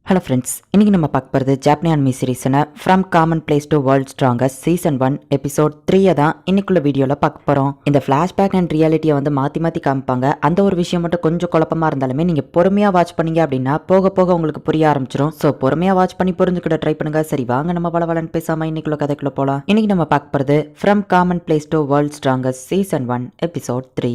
Hello friends, இன்னைக்கு நம்ம பார்க்க போகிறது ஜாப்பனி அனிமி சீரீஸ்னா from common place to world strongest season 1 episode 3 தான் இன்னைக்குள்ள வீடியோவில் பார்க்க போகிறோம். இந்த ஃப்ளாஷ்பேக் அண்ட் ரியாலிட்டியை வந்து மாற்றி காமிப்பாங்க. அந்த ஒரு விஷயம் மட்டும் கொஞ்சம் குழப்பமாக இருந்தாலுமே நீங்கள் பொறுமையாக வாட்ச் பண்ணீங்க அப்படின்னா போக போக உங்களுக்கு புரிய ஆரம்பிச்சிடும். ஸோ பொறுமையாக வாட்ச் பண்ணி புரிஞ்சுக்கிட்ட ட்ரை பண்ணுங்க. சரி வாங்க நம்ம வளவலன்னு பேசாமல் இன்னைக்குள்ள கதைக்குள்ள போகலாம். இன்னைக்கு நம்ம பார்க்க போகிறது from common place to world strongest season 1 episode 3.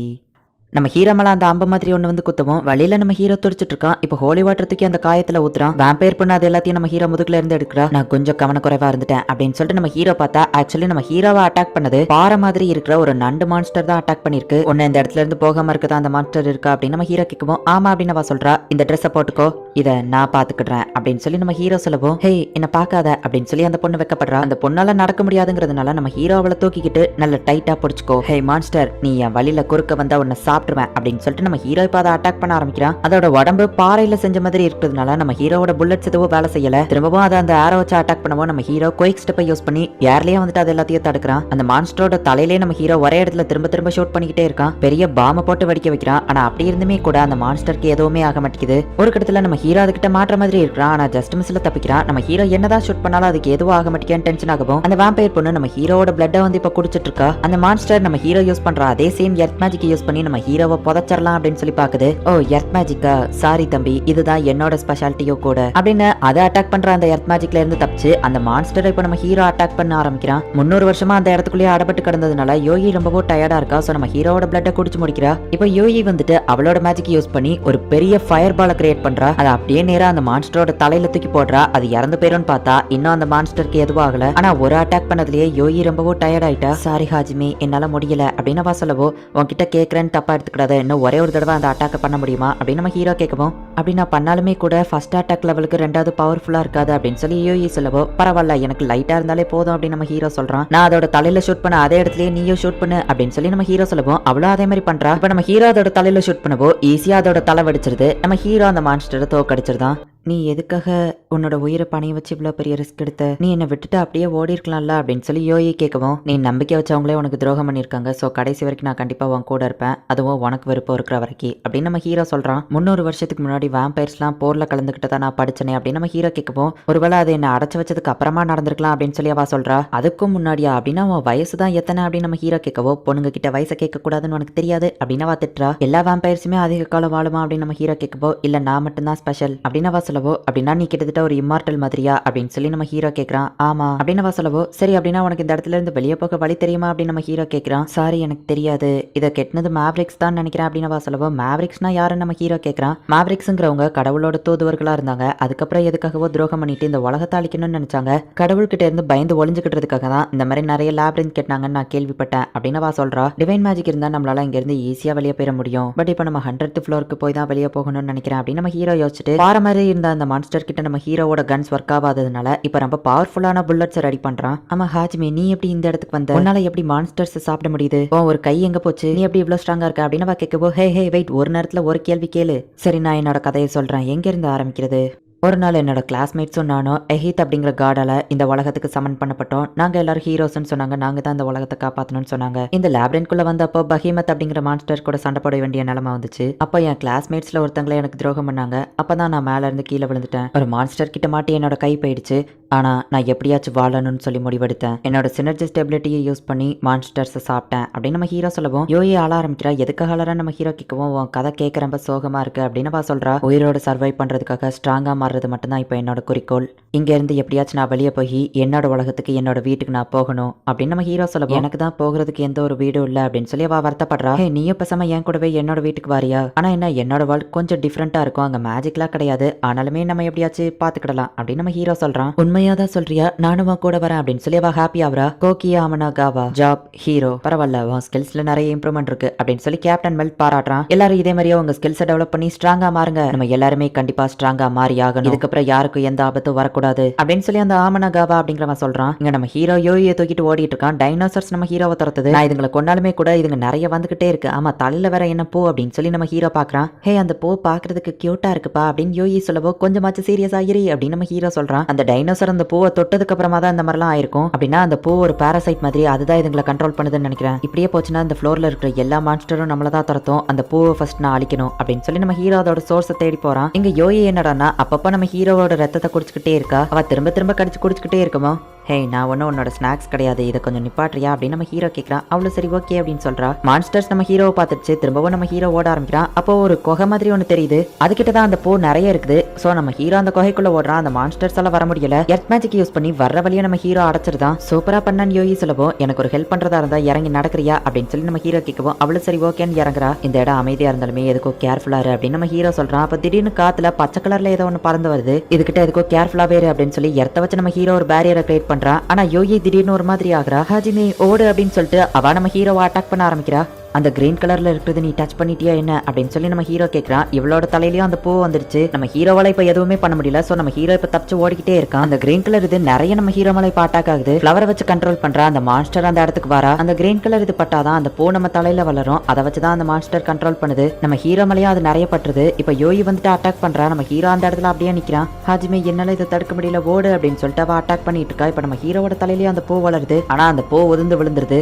நம்ம ஹீரோ மேல அந்த அம்பு மாதிரி ஒண்ணு வந்து குத்தவும் வழியில நம்ம ஹீரோ துடிச்சிட்டு இருக்கான். இப்போ ஹோலி வாட்டர் தூக்கி அந்த காயத்துல ஊத்துறான். வேம்பயர் பண்ண அது எல்லாத்தையும் நம்ம ஹீரோ முதுகுல இருந்து எடுக்கிறா. நான் கொஞ்சம் கவனக்குறைவா இருந்துட்டேன் அப்படின்னு சொல்லிட்டு நம்ம ஹீரோ பார்த்தா ஆக்சுவலி நம்ம ஹீரோவை அட்டாக் பண்ணது பாறை மாதிரி இருக்கிற ஒரு நண்டு மான்ஸ்டர் தான் அட்டாக் பண்ணிருக்கு. ஒன்னு இந்த இடத்துல இருந்து போகாம இருக்கதா அந்த மான்ஸ்டர் இருக்கா அப்படின்னு நம்ம ஹீரோ கேட்கவும் ஆமா அப்படின்னு அவ சொல்றா. இந்த ட்ரெஸ்ஸை போட்டுக்கோ, இதை நான் பாத்துக்கிடுறேன் அப்படின்னு சொல்லி நம்ம ஹீரோ சொல்லவும் ஹே என்ன பாக்காத அப்படின்னு சொல்லி அந்த பொண்ணு வைக்கப்படுறா. அந்த பொண்ணால நடக்க முடியாதுங்கிறதுனால நம்ம ஹீரோ அவளை தூக்கிக்கிட்டு நல்ல டைட்டா பிடிச்சிக்கோ. ஹே மான்ஸ்டர், நீ என் வழியில குறுக்க வந்தா உன்னை சாப்பிட்டுருவேன் அப்படின்னு சொல்லிட்டு நம்ம ஹீரோ இப்ப அதை அட்டாக் பண்ண ஆரம்பிக்கிறான். அதோட உடம்பு பாறையில செஞ்ச மாதிரி இருக்கிறதுனால நம்ம ஹீரோவோட புல்லட்ஸ் எதுவும் வேலை செய்யல. திரும்பவும் அதை அந்த ஆரோ வச்சு அட்டாக் பண்ணவும் நம்ம ஹீரோ குயிக் ஸ்டெப்பை யூஸ் பண்ணி ஏர்லயே வந்துட்டு அது எல்லாத்தையும் தடுக்கிறான். அந்த மான்ஸ்டரோட தலையிலே நம்ம ஹீரோ ஒரே இடத்துல திரும்ப ஷூட் பண்ணிக்கிட்டே இருக்கான். பெரிய பாம்பை போட்டு வெடிக்க வைக்கிறான். ஆனா அப்படி இருந்துமே கூட அந்த மான்ஸ்டருக்கு எதுவுமே ஆக மாட்டேங்குது. ஒரு கட்டத்துல நம்ம ஹீரோ அதுக்கிட்ட மாற்ற மாதிரி இருக்கிறான். ஆனா ஜஸ்ட் மிஸ்ல தப்பிக்கிறான். நம்ம ஹீரோ என்னதான் ஷூட் பண்ணாலும் அதுக்கு எதுவும் ஆக மாட்டேங்குன்னு டென்ஷன் ஆகும். அந்த வேம்பயர் பொண்ணு நம்ம ஹீரோவோட பிளட்டை வந்து இப்ப குடிச்சிட்டு இருக்கா. அந்த மான்ஸ்டர் நம்ம ஹீரோ யூஸ் பண்ற அதே சேம் எர்த் மேஜிக் யூஸ் பண்ணி நம்ம ஹீரோவை புதைச்சிடலாம் அப்படின்னு சொல்லி பாக்குது. ஓ எர்த் மேஜிக்கா, சாரி தம்பி, இதுதான் என்னோட ஸ்பெஷாலிட்டியோ கூட அப்படின்னு அதை அட்டாக் பண்ற அந்த எர்த் மேஜிக்ல இருந்து தப்பிச்சு அந்த மான்ஸ்டரை இப்ப நம்ம ஹீரோ அட்டாக் பண்ண ஆரம்பிக்கிறான். 300 வருஷமா அந்த இடத்துக்குள்ளேயே அடப்பட்டு கிடந்ததுனால யோகி ரொம்பவும் டயர்டா இருக்கா. சோ நம்ம ஹீரோவோட பிளட்டை குடிச்சு முடிக்கிறா. இப்ப யோகி வந்துட்டு அவளோட மேஜிக் யூஸ் பண்ணி ஒரு பெரிய ஃபயர் பாலை கிரியேட் பண்றா. அதை அப்படியே நேரா அந்த மான்ஸ்டரோட தலையில தூக்கி போடுறா. அது இறந்து போயிரும் பார்த்தா இன்னும் அந்த மான்ஸ்டருக்கு எதுவும் ஆகல. ஆனா ஒரு அட்டாக் பண்ணதுலயே யோகி ரொம்பவும் டயர்ட் ஆயிட்டா. சாரி ஹாஜிமி, என்னால முடியல அப்படின்னு அவ சொல்லவோ உன்கிட்ட கேட்கறேன்னு தப்பா எடுத்துக்கிடாத, இன்னும் ஒரே ஒரு தடவை அந்த அட்டாக் பண்ண முடியுமா அப்படின்னு நம்ம ஹீரோ கேட்கவும் அப்படி நான் பண்ணாலுமே கூட ஃபர்ஸ்ட் அட்டாக் லெவலுக்கு ரெண்டாவது பவர்ஃபுல்லா இருக்காது அப்படின்னு சொல்லி யோகி சொல்லவோ பரவாயில்ல எனக்கு லைட்டா இருந்தாலே போதும் அப்படின்னு நம்ம ஹீரோ சொல்றான். நான் அதோட தலையில ஷூட் பண்ண அதே இடத்துலயே நீயும் ஷூட் பண்ணு அப்படின்னு சொல்லி நம்ம ஹீரோ சொல்லவும் அவளும் அதே மாதிரி பண்றா. இப்ப நம்ம ஹீரோ அதோட தலையில ஷூட் பண்ணவோ ஈஸியா அதோட தலை வெடிச்சிருது. நம்ம ஹீரோ அந்த மான்ஸ்டரை தோக்கடிச்சிருதான். நீ எதுக்காக உன்னோட உயிரை பணைய வச்சு இவ்வளோ பெரிய ரிஸ்க் எடுத்த? நீ என்னை விட்டுட்டு அப்படியே ஓடி இருக்கலாம்ல அப்படின்னு சொல்லி யோகி கேட்கவும் நீ நம்பிக்கை வச்சவங்களே உனக்கு துரோகம் பண்ணியிருக்காங்க. ஸோ கடைசி வரைக்கும் நான் கண்டிப்பாக உன் கூட இருப்பேன், அதுவும் உனக்கு விருப்பம் இருக்கிற வரைக்கும் அப்படின்னு நம்ம ஹீரோ சொல்கிறான். 300 வருஷத்துக்கு முன்னாடி வேம்பயர்ஸ்லாம் போரில் கலந்துக்கிட்டு நான் படிச்சனே அப்படின்னு நம்ம ஹீரோ கேட்கவும் ஒருவேளை அதை என்னை அடைச்சு வச்சதுக்கு அப்புறமா நடந்திருக்கலாம் அப்படின்னு சொல்லி அவ சொல்கிறா. அதுக்கும் முன்னாடியா அப்படின்னா அவன் வயசு தான் எத்தனை அப்படின்னு நம்ம ஹீரோ கேட்கவோ பொண்ணுங்க கிட்ட வயசை கேட்கக்கூடாதுன்னு உனக்கு தெரியாது அப்படின்னு அவ திட்டுறா. எல்லா வேம்பயர்ஸுமே அதிக காலம் வாழுமா அப்படின்னு நம்ம ஹீரோ கேட்கவோ இல்லை நான் மட்டும்தான் ஸ்பெஷல் அப்படின்னு அவ சொல்லவோ அப்படின்னா நீ கிட்டத்தட்ட ஒரு இம்மார்டல் மாதிரியா அப்படின்னு சொல்லி நம்ம ஹீரோ கேட்கறான். ஆமா அப்படின்னு அவ சொல்லவோ சரி அப்படின்னா உனக்கு இந்த இடத்துல இருந்து வெளியே போக வழி தெரியுமா அப்படின்னு நம்ம ஹீரோ கேட்கறான். சாரி எனக்கு தெரியாது, இதை கெட்டினது மேவ்ரிக்ஸ் தான் நினைக்கிறேன் அப்படின்னு அவ சொல்லவோ மேவ்ரிக்ஸ்னா யாருன்னு நம்ம ஹீரோ கேட்கறான். மேவ்ரிக்ஸ்ங்கிறவங்க கடவுளோட தூதுவர்களா இருந்தாங்க. அதுக்கப்புறம் எதுக்காகவோ துரோகம் பண்ணிட்டு இந்த உலகத்தை அழிக்கணும்னு நினைச்சாங்க. கடவுள்கிட்ட இருந்து பயந்து ஒளிஞ்சுக்கிட்டதுக்காக தான் இந்த மாதிரி நிறைய லேப்ரின்த் கேட்டாங்கன்னு நான் கேள்விப்பட்டேன் அப்படின்னு அவ சொல்றா. டிவைன் மேஜிக் இருந்தா நம்மளால இங்க இருந்து ஈஸியா வெளியே போயிட முடியும். பட் இப்போ நம்ம 100th ஃப்ளோருக்கு போய் தான் வெளியே போகணும்னு நினைக்கிறேன் அப்படின்னு நம்ம ஹீரோ யோசிச்சுட்டு பார மாதிரி இருந்த அந்த மான்ஸ்டர் கிட்ட நம்ம ஹீரோவோட கன்ஸ் ஒர்க் ஆகாததுனால இப்ப ரொம்ப பவர்ஃபுல்லான புல்லட்ஸ் ரெடி பண்றான். ஆமா ஹாஜிமி, நீ எப்படி இந்த இடத்துக்கு வந்த? உன்னால எப்படி மான்ஸ்டர்ஸ் சாப்பிட முடியுது? ஒரு கை எங்க போச்சு? நீ எப்படி இவ்வளவு ஸ்ட்ராங்கா இருக்க அப்படின்னு கேட்கவோ ஹே வெயிட், ஒரு நேரத்துல ஒரு கேள்வி கேளு. சரி நான் என்னோட கதையை சொல்றேன். எங்க இருந்து ஆரம்பிக்கிறது? ஒரு நாள் என்னோட கிளாஸ்மேட்ஸும் நானும் எஹித் அப்படிங்கிற காடால இந்த உலகத்துக்கு சமன் பண்ணப்பட்டோம். நாங்க எல்லாரும் ஹீரோஸ்ன்னு சொன்னாங்க. நாங்க தான் இந்த உலகத்தை காப்பாற்றணும்னு சொன்னாங்க. இந்த லேப்ரின்குள்ள வந்தப்போ பஹீமத் அப்படிங்கிற மான்ஸ்டர் கூட சண்டை போட வேண்டிய நிலைமை வந்துச்சு. அப்போ என் கிளாஸ்மேட்ஸ்ல ஒருத்தங்களை எனக்கு துரோகம் பண்ணாங்க. அப்பதான் நான் மேல இருந்து கீழே விழுந்துட்டேன். ஒரு மான்ஸ்டர் கிட்ட மாட்டி என்னோட கை போயிடுச்சு. ஆனா நான் எப்படியாச்சும் வாழணும்னு சொல்லி முடிவெடுத்தேன். என்னோட சினர்ஜிஸ்ட் எபிலிட்டியை யூஸ் பண்ணி மான்ஸ்டர்ஸை சாப்பிட்டேன் அப்படின்னு நம்ம ஹீரோ சொல்லவும் யோகி ஆள ஆரம்பிக்கிறா. எதுக்காக ஆளற நம்ம ஹீரோ கேட்கவும் உன் கதை கேட்க ரொம்ப சோகமா இருக்கு அப்படின்னு அவ சொல்றா. உயிரோட சர்வை பண்றதுக்காக ஸ்ட்ராங்கா மாறுறது மட்டும்தான் இப்போ என்னோட குறிக்கோள். இங்க இருந்து எப்படியாச்சும் நான் வெளியே போய் என்னோட உலகத்துக்கு என்னோட வீட்டுக்கு நான் போகணும் அப்படின்னு நம்ம ஹீரோ சொல்லவும் எனக்கு தான் போகிறதுக்கு எந்த ஒரு வீடும் இல்லை அப்படின்னு சொல்லி அவ வருத்தப்படுறா. நீயும் பேசாம என் கூடவே என்னோட வீட்டுக்கு வாரியா? ஆனா என்ன என்னோட வேர்ல்ட் கொஞ்சம் டிஃப்ரெண்டா இருக்கும், அங்க மேஜிக்லாம் கிடையாது, ஆனாலுமே நம்ம எப்படியாச்சும் பாத்துக்கிடலாம் அப்படின்னு நம்ம ஹீரோ சொல்றான். உண்மையாதான் சொல்றியா? நானும் கூட வரேன் அப்படின்னு சொல்லி அவ ஹாப்பி ஆவரா. கோக்கியா அமனா காவா ஜாப் ஹீரோ, பரவாயில்ல உன் ஸ்கில்ஸ்ல நிறைய இம்ப்ரூவ்மெண்ட் இருக்கு அப்படின்னு சொல்லி கேப்டன் மெல்ட் பாராட்டுறான். எல்லாரும் இதே மாதிரியே உங்க ஸ்கில்ஸை டெவலப் பண்ணி ஸ்ட்ராங்கா மாறுங்க. நம்ம எல்லாருமே கண்டிப்பா ஸ்ட்ராங்கா மாறி ஆகணும். இதுக்கப்புறம் யாருக்கும் எந்த ஆபத்தும் வரக்கூடாது அப்படின்னு சொல்லி அந்த ஆமனா காவா அப்படிங்கிறவன் சொல்றான். இங்க நம்ம ஹீரோ யோகியை தூக்கிட்டு ஓடிட்டு இருக்கான். டைனோசர்ஸ் நம்ம ஹீரோவை துரத்துது. நான் இதுங்களை கொண்டாலுமே கூட இதுங்க நிறைய வந்துகிட்டே இருக்கு. ஆமா தலையில வேற என்ன பூ அப்படின்னு சொல்லி நம்ம ஹீரோ பாக்குறான். ஹே அந்த பூ பாக்குறதுக்கு கியூட்டா இருக்குப்பா அப்படின்னு யோகி சொல்லவோ கொஞ்சமாச்சு சீரியஸ் ஆகிரி அப்படின்னு நம்ம ஹீரோ சொல்றான். அந்த டைனோசர் அந்த பூவை தொட்டதுக்கு அப்புறமா தான் இந்த மாதிரிலாம் ஆயிருக்கும். அப்படின்னா அந்த பூ ஒரு பாராசைட் மாதிரி, அதுதான் இதுங்களை கண்ட்ரோல் பண்ணுதுன்னு நினைக்கிறேன். இப்படியே போச்சுன்னா இந்த ஃப்ளோர்ல இருக்கிற எல்லா மான்ஸ்டரும் நம்மள தான் துரத்தும். அந்த பூவை ஃபர்ஸ்ட் நான் அழிக்கணும் அப்படின்னு சொல்லி நம்ம ஹீரோ அதோட சோர்ஸை தேடி போறான். இங்க யோகி என்னடான்னா அப்பப்ப அப்ப நம்ம ஹீரோவோட ரத்தத்தை குடிச்சுக்கிட்டே இருக்கா. அவ திரும்ப திரும்ப கடிச்சு குடிச்சுக்கிட்டே இருக்குமோ. ஹே, நான் ஒன்றும் உன்னோட ஸ்நாக்ஸ் கிடையாது, இதை கொஞ்சம் நிப்பாட்றியா அப்படின்னு நம்ம ஹீரோ கேட்குறான். அவ்வளோ சரி ஓகே அப்படின்னு சொல்றா. மான்ஸ்டர்ஸ் நம்ம ஹீரோவை பார்த்துச்சு. திரும்பவும் நம்ம ஹீரோ ஓட ஆரம்பிக்கிறான். அப்போ ஒரு குகை மாதிரி ஒன்று தெரியுது. அதுக்கிட்ட தான் அந்த பூ நிறைய இருக்குது. ஸோ நம்ம ஹீரோ அந்த குகைக்குள்ள ஓடுறான். அந்த மான்ஸ்டர்ஸ் எல்லாம் வர முடியல. எர்த் மேஜிக் யூஸ் பண்ணி வர்ற வழியை நம்ம ஹீரோ அடைச்சிருதான். சூப்பரா பண்ணான்னு யோகி சொல்லவும், எனக்கு ஒரு ஹெல்ப் பண்றதா இருந்தா இறங்கி நடக்கிறியா அப்படின்னு சொல்லி நம்ம ஹீரோ கேட்கவும், அவ்வளோ சரி ஓகேன்னு இறங்குறா. இந்த இடம் அமைதியா இருந்தாலுமே எதுக்கோ கேர்ஃபுல்லா இரு அப்படின்னு நம்ம ஹீரோ சொல்றான். அப்ப திடீர்னு காத்துல பச்சை கலர்ல ஏதோ ஒன்று பறந்து வருது. இதுகிட்ட எதுக்கோ கேர்ஃபுல்லா வேறு அப்படின்னு சொல்லி எர்த்த வச்சு நம்ம ஹீரோ ஒரு பேரியரை கிரியேட் பண்றான். ஆனா யோகி திடீர்னு ஒரு மாதிரி ஆகுறா. ஹாஜிமே ஓடு அப்படின்னு சொல்லிட்டு அவ நம்ம ஹீரோவை அட்டாக் பண்ண ஆரம்பிக்கிறா. அந்த கிரீன் கலர்ல இருக்கிறது நீ டச் பண்ணிட்டியா என்ன அப்படின்னு சொல்லி நம்ம ஹீரோ கேட்கறான். இவளோட தலையிலயும் அந்த பூ வந்துருச்சு. நம்ம ஹீரோவால இப்ப எதுவுமே பண்ண முடியல. சோ நம்ம ஹீரோ இப்ப தப்பிச்சு ஓடிக்கிட்டே இருக்கான். அந்த கிரீன் கலர் இது நிறைய நம்ம ஹீரோ மேல இப்ப அட்டாக் ஆகுது. ஃபிளவரை வச்சு கண்ட்ரோல் பண்றா. அந்த மான்ஸ்டர் அந்த இடத்துக்கு வரா. அந்த கிரீன் கலர் இது பட்டாதான் அந்த பூ நம்ம தலையில வளரும். அதை வச்சுதான் அந்த மான்ஸ்டர் கண்ட்ரோல் பண்ணுது. நம்ம ஹீரோ மேலயும் அது நிறைய பட்டுருது. இப்ப யோகி வந்துட்டு அட்டாக் பண்றா. நம்ம ஹீரோ அந்த இடத்துல அப்படியே நிக்கிறான். ஹாஜிமே என்னால இதை தடுக்க முடியல, ஓடு அப்படின்னு சொல்லிட்டு அவ அட்டாக் பண்ணிட்டு இருக்கா. இப்ப நம்ம ஹீரோவோட தலையிலயும் அந்த பூ வளருது. ஆனா அந்த பூ உதிர்ந்து விழுந்துருது.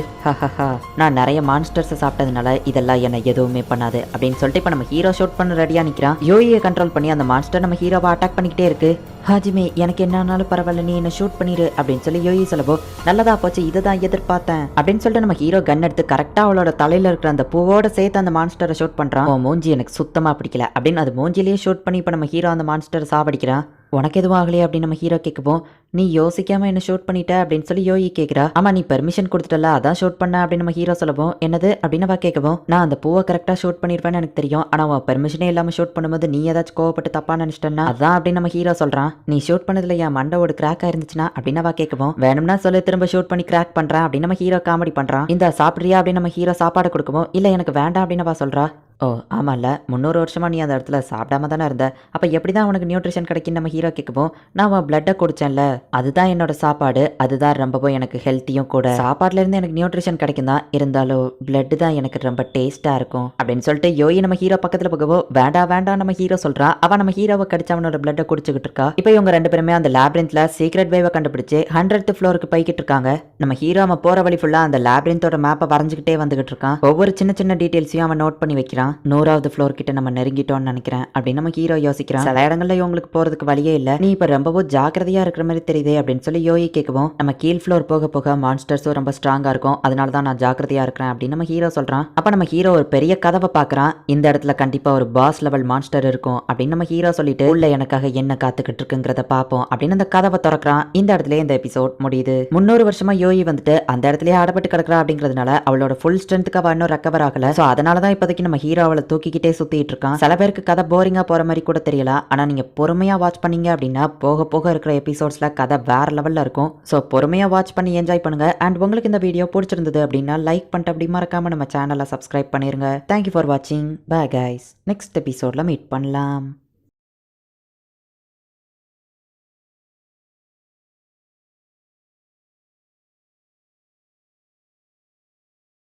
நான் நிறைய மான்ஸ்டர்ஸ் சாப்பிட்டதுனால இதெல்லாம் என்ன எதுவுமே பண்ணாது அப்படின்னு சொல்லிட்டு இப்ப நம்ம ஹீரோ ஷூட் பண்ண ரெடியா நிக்கிறான். யோகியை கண்ட்ரோல் பண்ணி அந்த மான்ஸ்டர் நம்ம ஹீரோவை அட்டாக் பண்ணிக்கிட்டே இருக்கு. ஹாஜிமே எனக்கு என்னாலும் பரவாயில்ல, நீ என்ன ஷூட் பண்ணிரு அப்படின்னு சொல்லி யோகி சொல்லவோ, நல்லதா போச்சு, இதை தான் எதிர்பார்த்தேன் அப்படின்னு சொல்லிட்டு நம்ம ஹீரோ கன் எடுத்து கரெக்டா அவளோட தலையில இருக்கிற அந்த பூவோட சேர்த்து அந்த மான்ஸ்டரை ஷூட் பண்றான். மூஞ்சி எனக்கு சுத்தமா பிடிக்கல அப்படின்னு அது மூஞ்சிலேயே ஷூட் பண்ணி இப்ப நம்ம ஹீரோ அந்த மான்ஸ்டரை சாவடிக்கிறான். உனக்கு எதுவும் ஆகலையே அப்படின்னு நம்ம ஹீரோ கேட்கவும், நீ யோசிக்காம என்ன ஷூட் பண்ணிட்ட அப்படின்னு சொல்லி யோகி கேட்கிறா. ஆமா நீ பெர்மிஷன் கொடுத்துட்டல, அதான் ஷூட் பண்ண அப்படின்னு நம்ம ஹீரோ சொல்லவும், என்னது அப்படின்னு அவ கேட்கவும், நான் அந்த பூவை கரெக்டா ஷூட் பண்ணிருப்பேன்னு எனக்கு தெரியும். ஆனா அவன் பெர்மிஷனே இல்லாம ஷூட் பண்ணும்போது நீ ஏதாச்சும் கோவப்பட்டு தப்பா நினைச்சிட்டேன்னா அதான் அப்படின்னு நம்ம ஹீரோ சொல்றான். நீ ஷூட் பண்ணதுல என் மண்டை ஒரு கிராக்கா இருந்துச்சுன்னா அப்படின்னு அவ கேட்கவும், வேணும்னா சொல்லி திரும்ப ஷூட் பண்ணி கிராக் பண்றேன் அப்படின்னு நம்ம ஹீரோ காமெடி பண்றான். இந்த சாப்பிட்றியா அப்படின்னு நம்ம ஹீரோ சாப்பாடு கொடுக்கவும், இல்ல எனக்கு வேண்டாம் அப்படின்னு அவ சொல்றா. ஓ ஆமாம்ல, 300 வருஷமா நீ அந்த இடத்துல சாப்பிடாம தானே இருந்த, அப்போ எப்படி தான் உனக்கு நியூட்ரிஷன் கிடைக்கும் நம்ம ஹீரோ கேட்கவும், நான் அவன் பிளட்டை குடிச்சேன்ல, அதுதான் என்னோட சாப்பாடு, அதுதான் ரொம்பவும் எனக்கு ஹெல்த்தியும் கூட. சாப்பாடுல இருந்து எனக்கு நியூட்ரிஷன் கிடைக்கும் தான், இருந்தாலும் பிளட் தான் எனக்கு ரொம்ப டேஸ்டா இருக்கும் அப்படின்னு சொல்லிட்டு யோகி நம்ம ஹீரோ பக்கத்துல போகவோ, வேண்டாம் நம்ம ஹீரோ சொல்றா. அவன் நம்ம ஹீரோவை கடிச்சு அவனோட பிளட்டை குடிச்சுக்கிட்டு இருக்கா. இப்போ இவங்க ரெண்டு பேருமே அந்த லேப்ரின்த்ல சீக்ரெட் வேவை கண்டுபிடிச்சு 100th ஃப்ளோருக்கு போய்கிட்டு இருக்காங்க. நம்ம ஹீரோ அவன் போற வழி ஃபுல்லா அந்த லேப்ரின்த்தோட மேப்பை வரைஞ்சுக்கிட்டே வந்துகிட்டு இருக்கான். ஒவ்வொரு சின்ன சின்ன டீடைல்ஸையும் அவன் நோட் பண்ணி வைக்கிறான். 100வது ஃப்ளோர் கிட்ட நம்ம நெருங்கிட்டோம்னு நினைக்கிறேன் அப்படின்னு நம்ம ஹீரோ யோசிக்கிறான். சில இடங்கள்ல இவங்களுக்கு போறதுக்கு வழியே இல்ல, நீ இப்ப ரொம்பவும் ஜாக்கிரதையா இருக்கிற மாதிரி தெரியுதே அப்படின்னு சொல்லி யோகி கேட்கவும், நம்ம கீழ் ஃப்ளோர் போக போக மான்ஸ்டர்ஸும் ரொம்ப ஸ்ட்ராங்கா இருக்கும், அதனால தான் நான் ஜாக்கிரதையா இருக்கிறேன் அப்படின்னு நம்ம ஹீரோ சொல்றான். அப்ப நம்ம ஹீரோ ஒரு பெரிய கதவை பாக்குறான். இந்த இடத்துல கண்டிப்பா ஒரு பாஸ் லெவல் மான்ஸ்டர் இருக்கும் அப்படின்னு நம்ம ஹீரோ சொல்லிட்டு, உள்ள எனக்காக என்ன காத்துக்கிட்டு இருக்குங்கிறத பாப்போம் அப்படின்னு அந்த கதவை திறக்கிறான். இந்த இடத்துல இந்த எபிசோட் முடியுது. 300 வருஷமா யோகி வந்துட்டு அந்த இடத்துலயே அடப்பட்டு கிடக்குறா அப்படிங்கிறதுனால அவளோட ஃபுல் ஸ்ட்ரென்த்துக்கு அவ இன்னும் ரெக்கவர் ஆகல. சோ அதனாலதான் இப்போதைக்கு நம்ம ஹீரோ அவளை தூக்கிக்கிட்டே சுத்திட்டு இருக்கான். சில பேருக்கு கதை போரிங்கா போற மாதிரி கூட தெரியல, ஆனா நீங்க பொறுமையா வாட்ச் பண்ணீங்க அப்படின்னா போக போக இருக்கிற எபிசோட்ஸ்ல கதை வேற லெவல்ல இருக்கும். சோ பொறுமையா வாட்ச் பண்ணி என்ஜாய் பண்ணுங்க. அண்ட் உங்களுக்கு இந்த வீடியோ பிடிச்சிருந்தது அப்படின்னா லைக் பண்ணிட்டு அப்படி மறக்காம நம்ம சேனலை சப்ஸ்கிரைப் பண்ணிருங்க. தேங்க்யூ ஃபார் வாட்சிங். பை கைஸ், நெக்ஸ்ட் எபிசோட்ல மீட் பண்ணலாம்.